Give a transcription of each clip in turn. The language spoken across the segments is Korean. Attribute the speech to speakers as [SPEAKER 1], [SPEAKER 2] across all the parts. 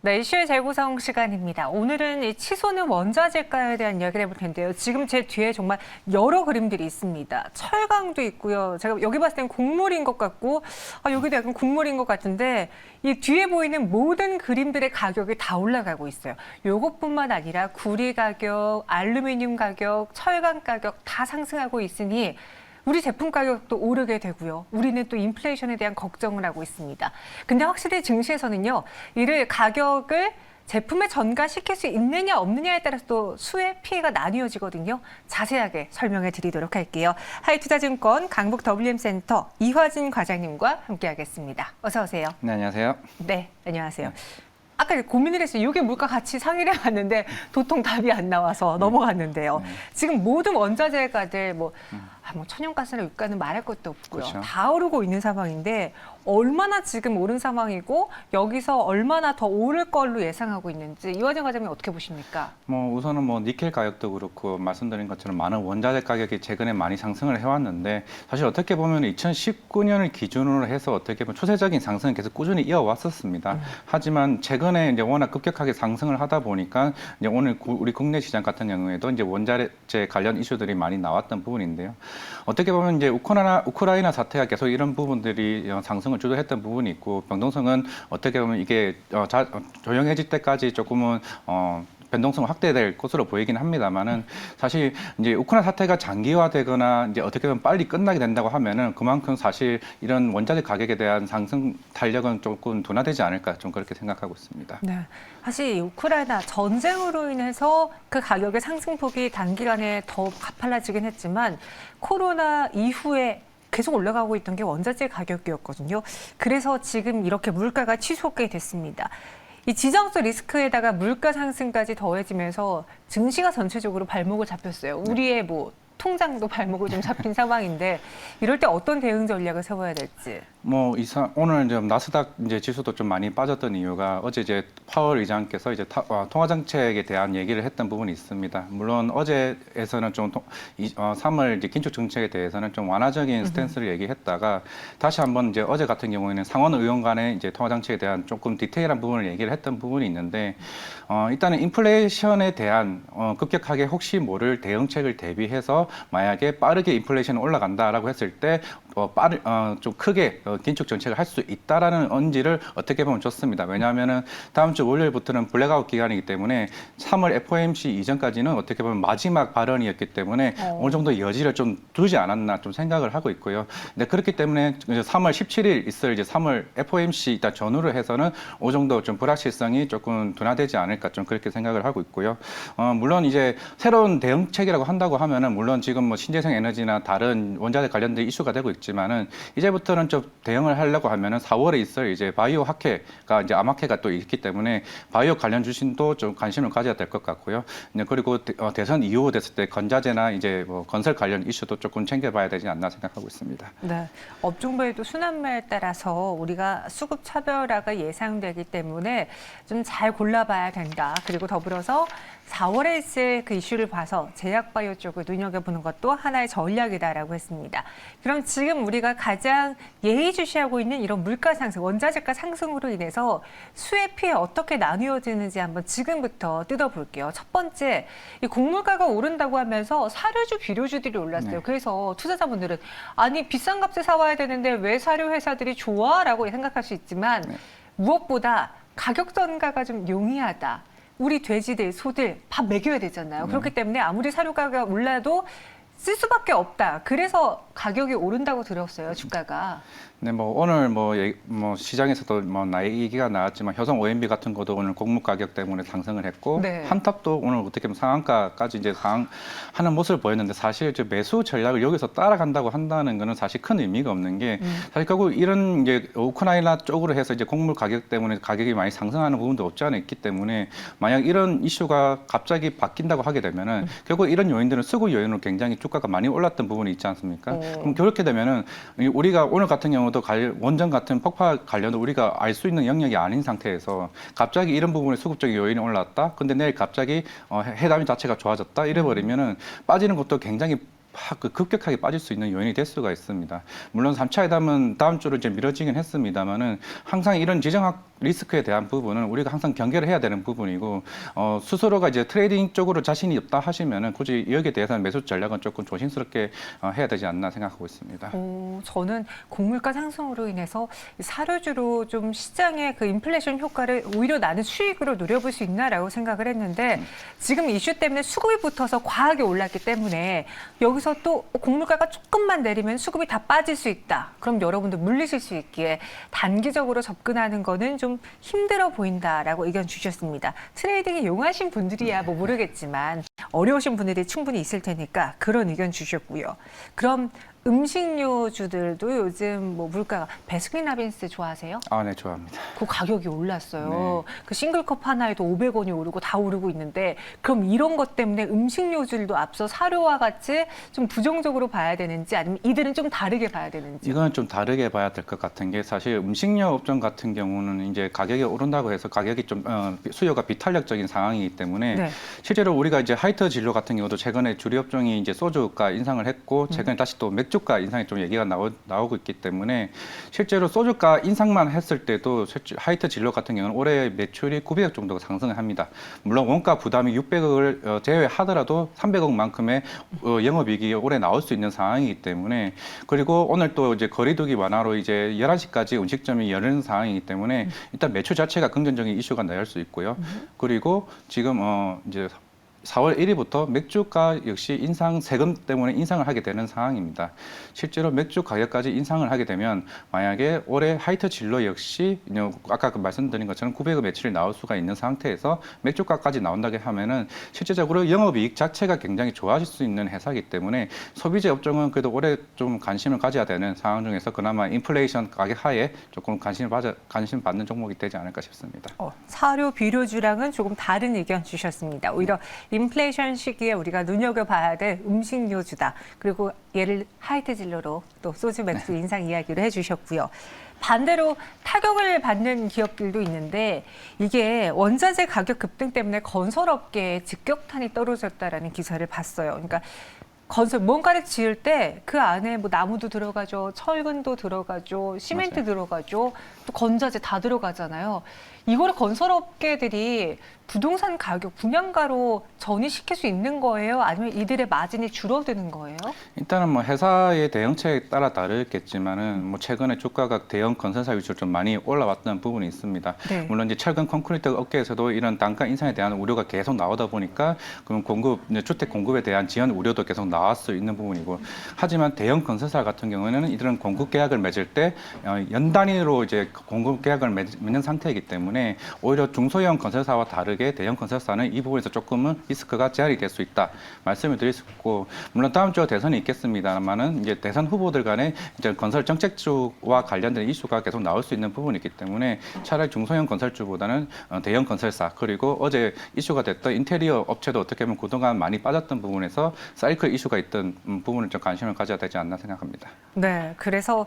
[SPEAKER 1] 네, 이슈의 재구성 시간입니다. 오늘은 이 치솟는 원자재가에 대한 이야기를 해볼 텐데요. 지금 제 뒤에 정말 여러 그림들이 있습니다. 철강도 있고요. 제가 여기 봤을 땐 곡물인 것 같고, 여기도 약간 곡물인 것 같은데, 이 뒤에 보이는 모든 그림들의 가격이 다 올라가고 있어요. 요것뿐만 아니라 구리 가격, 알루미늄 가격, 철강 가격 다 상승하고 있으니 우리 제품 가격도 오르게 되고요. 우리는 또 인플레이션에 대한 걱정을 하고 있습니다. 근데 확실히 증시에서는요, 이를 가격을 제품에 전가시킬 수 있느냐 없느냐에 따라서 또 수혜 피해가 나뉘어지거든요. 자세하게 설명해 드리도록 할게요. 하이투자증권 강북 WM센터 이화진 과장님과 함께하겠습니다. 어서 오세요.
[SPEAKER 2] 네, 안녕하세요.
[SPEAKER 1] 네, 안녕하세요. 아까 고민을 했어요. 이게 물가 같이 상의를 해봤는데 도통 답이 안 나와서 넘어갔는데요. 지금 모든 원자재가들 뭐 천연가스나 유가는 말할 것도 없고요.
[SPEAKER 2] 그렇죠.
[SPEAKER 1] 다 오르고 있는 상황인데 얼마나 지금 오른 상황이고 여기서 얼마나 더 오를 걸로 예상하고 있는지 이화정 과장님 어떻게 보십니까?
[SPEAKER 2] 우선은 니켈 가격도 그렇고 말씀드린 것처럼 많은 원자재 가격이 최근에 많이 상승을 해왔는데 사실 어떻게 보면 2019년을 기준으로 해서 어떻게 보면 추세적인 상승은 계속 꾸준히 이어왔었습니다. 하지만 최근에 이제 워낙 급격하게 상승을 하다 보니까 이제 오늘 우리 국내 시장 같은 경우에도 이제 원자재 관련 이슈들이 많이 나왔던 부분인데요. 어떻게 보면 이제 우크라이나 사태가 계속 이런 부분들이 상승을 주도했던 부분이 있고 변동성은 어떻게 보면 이게 조용해질 때까지 조금은 변동성 확대될 것으로 보이긴 합니다만은 사실 이제 우크라이나 사태가 장기화되거나 이제 어떻게 보면 빨리 끝나게 된다고 하면은 그만큼 사실 이런 원자재 가격에 대한 상승 탄력은 조금 둔화되지 않을까 좀 그렇게 생각하고 있습니다.
[SPEAKER 1] 네. 사실 이 우크라이나 전쟁으로 인해서 그 가격의 상승폭이 단기간에 더 가팔라지긴 했지만 코로나 이후에 계속 올라가고 있던 게 원자재 가격이었거든요. 그래서 지금 이렇게 물가가 치솟게 됐습니다. 이 지정적 리스크에다가 물가 상승까지 더해지면서 증시가 전체적으로 발목을 잡혔어요. 우리의 통장도 발목을 좀 잡힌 상황인데 이럴 때 어떤 대응 전략을 세워야 될지.
[SPEAKER 2] 오늘 이제 나스닥 이제 지수도 좀 많이 빠졌던 이유가 어제 이제 파월 의장께서 이제 통화 정책에 대한 얘기를 했던 부분이 있습니다. 물론 어제에서는 좀 3월 이제 긴축 정책에 대해서는 좀 완화적인 스탠스를 얘기했다가 다시 한번 이제 어제 같은 경우에는 상원 의원 간의 이제 통화 정책에 대한 조금 디테일한 부분을 얘기를 했던 부분이 있는데 일단은 인플레이션에 대한 급격하게 혹시 모를 대응책을 대비해서 만약에 빠르게 인플레이션이 올라간다라고 했을 때 좀 크게 긴축 정책을 할 수 있다라는 언지를 어떻게 보면 줬습니다. 왜냐하면은 다음 주 월요일부터는 블랙아웃 기간이기 때문에 3월 FOMC 이전까지는 어떻게 보면 마지막 발언이었기 때문에 어느 정도 여지를 좀 두지 않았나 좀 생각을 하고 있고요. 근데 그렇기 때문에 이제 3월 17일 있을 이제 3월 FOMC 일단 전후로 해서는 어느 정도 좀 불확실성이 조금 둔화되지 않을까 좀 그렇게 생각을 하고 있고요. 물론 이제 새로운 대응책이라고 한다고 하면은 물론 지금 신재생 에너지나 다른 원자재 관련된 이슈가 되고 있지만은 이제부터는 좀 대응을 하려고 하면은 4월에 있을 이제 바이오 학회가 이제 암학회가 또 있기 때문에 바이오 관련 주신도 좀 관심을 가져야 될 것 같고요. 그리고 대선 이후 됐을 때 건자재나 이제 건설 관련 이슈도 조금 챙겨봐야 되지 않나 생각하고 있습니다.
[SPEAKER 1] 네, 업종별도 순환매에 따라서 우리가 수급 차별화가 예상되기 때문에 좀 잘 골라봐야 된다. 그리고 더불어서 4월에 있을 그 이슈를 봐서 제약바이오 쪽을 눈여겨보는 것도 하나의 전략이다라고 했습니다. 그럼 지금 우리가 가장 예의주시하고 있는 이런 물가 상승, 원자재가 상승으로 인해서 수혜 피해 어떻게 나뉘어지는지 한번 지금부터 뜯어볼게요. 첫 번째, 이 곡물가가 오른다고 하면서 사료주, 비료주들이 올랐어요.
[SPEAKER 2] 네.
[SPEAKER 1] 그래서 투자자분들은 아니 비싼 값에 사와야 되는데 왜 사료 회사들이 좋아? 라고 생각할 수 있지만 무엇보다 가격 전가가 좀 용이하다. 우리 돼지들, 소들 밥 먹여야 되잖아요. 그렇기 때문에 아무리 사료가가 올라도 쓸 수밖에 없다. 그래서 가격이 오른다고 들었어요, 주가가.
[SPEAKER 2] 네, 오늘 시장에서도 얘기가 나왔지만 효성 OMB 같은 것도 오늘 곡물 가격 때문에 상승을 했고
[SPEAKER 1] 네.
[SPEAKER 2] 한탑도 오늘 어떻게 보면 상한가까지 이제 상하는 모습을 보였는데 사실 이제 매수 전략을 여기서 따라간다고 한다는 거는 사실 큰 의미가 없는 게 사실 결국 이런 이제 우크라이나 쪽으로 해서 이제 곡물 가격 때문에 가격이 많이 상승하는 부분도 없지 않아 있기 때문에 만약 이런 이슈가 갑자기 바뀐다고 하게 되면은 결국 이런 요인들은 수급 요인으로 굉장히 주가가 많이 올랐던 부분이 있지 않습니까? 그럼 그렇게 되면은 우리가 오늘 같은 경우도 원전 같은 폭파 관련도 우리가 알 수 있는 영역이 아닌 상태에서 갑자기 이런 부분에 수급적인 요인이 올랐다. 근데 내일 갑자기 해담 자체가 좋아졌다. 이래버리면은 빠지는 것도 굉장히 급격하게 빠질 수 있는 요인이 될 수가 있습니다. 물론 3차 회담은 다음 주로 이제 미뤄지긴 했습니다만은 항상 이런 지정학 리스크에 대한 부분은 우리가 항상 경계를 해야 되는 부분이고 스스로가 이제 트레이딩 쪽으로 자신이 없다 하시면은 굳이 여기에 대해서는 매수 전략은 조금 조심스럽게 해야 되지 않나 생각하고 있습니다.
[SPEAKER 1] 저는 곡물가 상승으로 인해서 사료주로 좀 시장의 그 인플레이션 효과를 오히려 나는 수익으로 누려볼 수 있나라고 생각을 했는데 지금 이슈 때문에 수급이 붙어서 과하게 올랐기 때문에 여기서 또 곡물가가 조금만 내리면 수급이 다 빠질 수 있다. 그럼 여러분들 물리실 수 있기에 단기적으로 접근하는 거는 좀 힘들어 보인다라고 의견 주셨습니다. 트레이딩에 용하신 분들이야 뭐 모르겠지만 어려우신 분들이 충분히 있을 테니까 그런 의견 주셨고요. 그럼 음식료주들도 요즘 뭐 물가가 베스킨라빈스 좋아하세요?
[SPEAKER 2] 아, 네, 좋아합니다.
[SPEAKER 1] 그 가격이 올랐어요. 그 싱글컵 하나에도 500원이 오르고 다 오르고 있는데 그럼 이런 것 때문에 음식료주들도 앞서 사료와 같이 좀 부정적으로 봐야 되는지 아니면 이들은 좀 다르게 봐야 되는지?
[SPEAKER 2] 이건 좀 다르게 봐야 될 것 같은 게 사실 음식료 업종 같은 경우는 이제 가격이 오른다고 해서 가격이 좀 수요가 비탄력적인 상황이기 때문에
[SPEAKER 1] 네.
[SPEAKER 2] 실제로 우리가 이제 하이트 진로 같은 경우도 최근에 주류 업종이 이제 소주가 인상을 했고 최근에 다시 또 맥주가 인상이 좀 얘기가 나오고 있기 때문에 실제로 소주가 인상만 했을 때도 하이트 진로 같은 경우는 올해 매출이 900억 정도가 상승을 합니다. 물론 원가 부담이 600억을 제외하더라도 300억만큼의 영업이익이 올해 나올 수 있는 상황이기 때문에 그리고 오늘 또 이제 거리두기 완화로 이제 11시까지 음식점이 여는 상황이기 때문에 일단 매출 자체가 긍정적인 이슈가 나올 수 있고요. 그리고 지금 이제 4월 1일부터 맥주가 역시 세금 때문에 인상을 하게 되는 상황입니다. 실제로 맥주 가격까지 인상을 하게 되면 만약에 올해 하이트 진로 역시 아까 말씀드린 것처럼 900억 매출이 나올 수가 있는 상태에서 맥주가까지 나온다고 하면은 실제적으로 영업이익 자체가 굉장히 좋아질 수 있는 회사이기 때문에 소비재 업종은 그래도 올해 좀 관심을 가져야 되는 상황 중에서 그나마 인플레이션 가격 하에 조금 관심 받는 종목이 되지 않을까 싶습니다.
[SPEAKER 1] 사료, 비료주랑은 조금 다른 의견 주셨습니다. 오히려 인플레이션 시기에 우리가 눈여겨봐야 될 음식료주다. 그리고 얘를 하이트 진로로 또 소주 맥주 인상 이야기를 해주셨고요. 반대로 타격을 받는 기업들도 있는데 이게 원자재 가격 급등 때문에 건설업계에 직격탄이 떨어졌다라는 기사를 봤어요. 그러니까 뭔가를 지을 때 그 안에 뭐 나무도 들어가죠, 철근도 들어가죠, 시멘트
[SPEAKER 2] 맞아요.
[SPEAKER 1] 들어가죠, 또 건자재 다 들어가잖아요. 이거를 건설업계들이 부동산 가격, 분양가로 전이시킬 수 있는 거예요? 아니면 이들의 마진이 줄어드는 거예요?
[SPEAKER 2] 일단은 뭐 회사의 대응책에 따라 다르겠지만은 뭐 최근에 주가가 대형 건설사 위주로 좀 많이 올라왔던 부분이 있습니다.
[SPEAKER 1] 네.
[SPEAKER 2] 물론 이제 철근 콘크리트 업계에서도 이런 단가 인상에 대한 우려가 계속 나오다 보니까 그럼 주택 공급에 대한 지연 우려도 계속 나올 수 있는 부분이고 하지만 대형 건설사 같은 경우에는 이런 공급 계약을 맺을 때 연 단위로 이제 공급 계약을 맺는 상태이기 때문에 오히려 중소형 건설사와 다르게 대형 건설사는 이 부분에서 조금은 리스크가 제한이 될 수 있다 말씀을 드릴 수 있고 물론 다음 주에 대선이 있겠습니다만은 이제 대선 후보들 간에 이제 건설 정책주와 관련된 이슈가 계속 나올 수 있는 부분이기 때문에 차라리 중소형 건설주보다는 대형 건설사 그리고 어제 이슈가 됐던 인테리어 업체도 어떻게 보면 그동안 많이 빠졌던 부분에서 사이클 이슈가 있던 부분을 좀 관심을 가져야 되지 않나 생각합니다.
[SPEAKER 1] 네, 그래서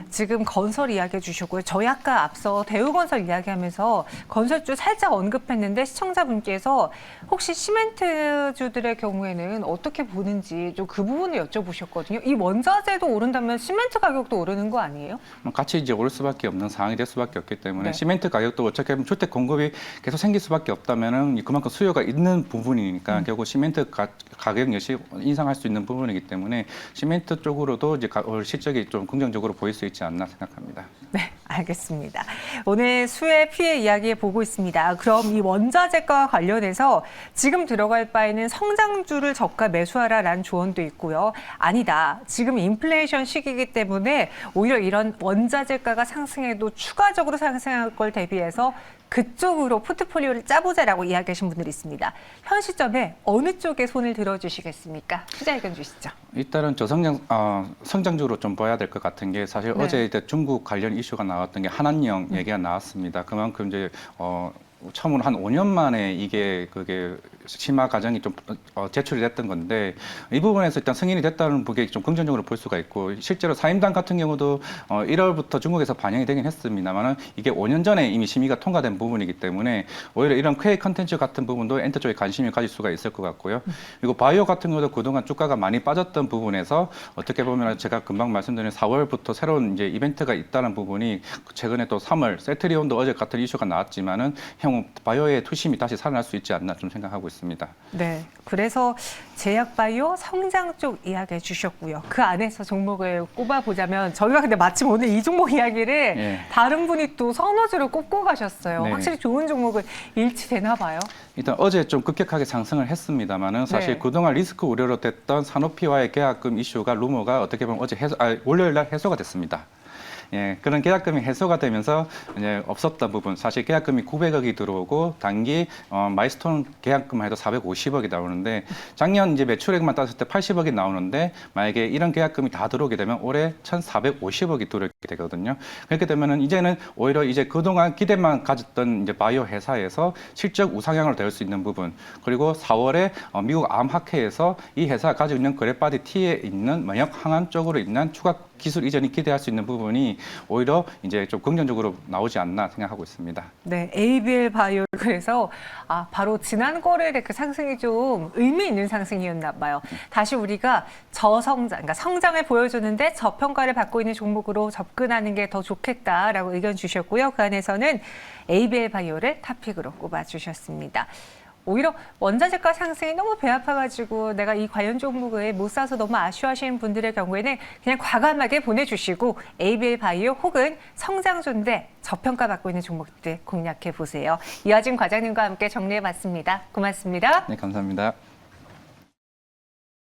[SPEAKER 1] 지금 건설 이야기해 주셨고요. 저희 아까 앞서 대우건설 이야기하면서 건설주 살짝 언급했는데 시청자분께서 혹시 시멘트주들의 경우에는 어떻게 보는지 좀 그 부분을 여쭤보셨거든요. 이 원자재도 오른다면 시멘트 가격도 오르는 거 아니에요?
[SPEAKER 2] 같이 이제 오를 수밖에 없는 상황이 될 수밖에 없기 때문에
[SPEAKER 1] 네.
[SPEAKER 2] 시멘트 가격도 어떻게 보면 주택 공급이 계속 생길 수밖에 없다면은 그만큼 수요가 있는 부분이니까 결국 시멘트 가격 역시 인상할 수 있는 부분이기 때문에 시멘트 쪽으로도 이제 실적이 좀 긍정적으로 보일 수 있지 않나 생각합니다.
[SPEAKER 1] 네, 알겠습니다. 오늘 수혜 피해 이야기 보고 있습니다. 그럼 이 원자재과 관련해서 지금 들어갈 바에는 성장주를 저가 매수하라라는 조언도 있고요. 아니다. 지금 인플레이션 시기이기 때문에 오히려 이런 원자재가가 상승해도 추가적으로 상승할 걸 대비해서 그쪽으로 포트폴리오를 짜보자라고 이야기하신 분들이 있습니다. 현 시점에 어느 쪽에 손을 들어주시겠습니까? 투자 의견 주시죠.
[SPEAKER 2] 일단은 성장주로 좀 봐야 될 것 같은 게 사실
[SPEAKER 1] 네.
[SPEAKER 2] 어제 중국 관련 이슈가 나왔던 게 한한령 얘기가 나왔습니다. 그만큼 이제 처음으로 한 5년 만에 그게 심화 과정이 좀 제출이 됐던 건데 이 부분에서 일단 승인이 됐다는 부분이 좀 긍정적으로 볼 수가 있고 실제로 사임당 같은 경우도 1월부터 중국에서 반영이 되긴 했습니다만은 이게 5년 전에 이미 심의가 통과된 부분이기 때문에 오히려 이런 K 컨텐츠 같은 부분도 엔터 쪽에 관심을 가질 수가 있을 것 같고요. 그리고 바이오 같은 경우도 그동안 주가가 많이 빠졌던 부분에서 어떻게 보면 제가 금방 말씀드린 4월부터 새로운 이제 이벤트가 있다는 부분이 최근에 또 3월 셀트리온도 어제 같은 이슈가 나왔지만은 향후 바이오의 투심이 다시 살아날 수 있지 않나 좀 생각하고 있습니다.
[SPEAKER 1] 네, 그래서 제약바이오 성장 쪽 이야기해 주셨고요. 그 안에서 종목을 꼽아보자면 저희가 근데 마침 오늘 이 종목 이야기를
[SPEAKER 2] 예.
[SPEAKER 1] 다른 분이 또 선호주를 꼽고 가셨어요.
[SPEAKER 2] 네.
[SPEAKER 1] 확실히 좋은 종목을 일치되나 봐요.
[SPEAKER 2] 일단 어제 좀 급격하게 상승을 했습니다만은 사실
[SPEAKER 1] 네.
[SPEAKER 2] 그동안 리스크 우려로 됐던 사노피와의 계약금 이슈가 루머가 어떻게 보면 어제 월요일 날 해소가 됐습니다. 예, 그런 계약금이 해소가 되면서 이제 없었던 부분, 사실 계약금이 900억이 들어오고 단기 마이스톤 계약금만 해도 450억이 나오는데 작년 이제 매출액만 따졌을 때 80억이 나오는데 만약에 이런 계약금이 다 들어오게 되면 올해 1,450억이 들어오게 되거든요. 그렇게 되면은 이제는 오히려 이제 그동안 기대만 가졌던 이제 바이오 회사에서 실적 우상향으로 될 수 있는 부분, 그리고 4월에 미국 암학회에서 이 회사가 가지고 있는 그래파디 T에 있는 면역 항암 쪽으로 있는 추가 기술 이전이 기대할 수 있는 부분이 오히려 이제 좀 긍정적으로 나오지 않나 생각하고 있습니다.
[SPEAKER 1] 네, ABL 바이오 그래서 바로 지난 거래일의 그 상승이 좀 의미 있는 상승이었나 봐요. 다시 우리가 저성장, 그러니까 성장을 보여주는데 저평가를 받고 있는 종목으로 접근하는 게 더 좋겠다라고 의견 주셨고요. 그 안에서는 ABL 바이오를 탑픽으로 꼽아주셨습니다. 오히려 원자재가 상승이 너무 배 아파가지고 내가 이 관련 종목을 못 사서 너무 아쉬워하시는 분들의 경우에는 그냥 과감하게 보내주시고 ABL 바이오 혹은 성장주인데 저평가받고 있는 종목들 공략해 보세요. 이하진 과장님과 함께 정리해봤습니다. 고맙습니다.
[SPEAKER 2] 네, 감사합니다.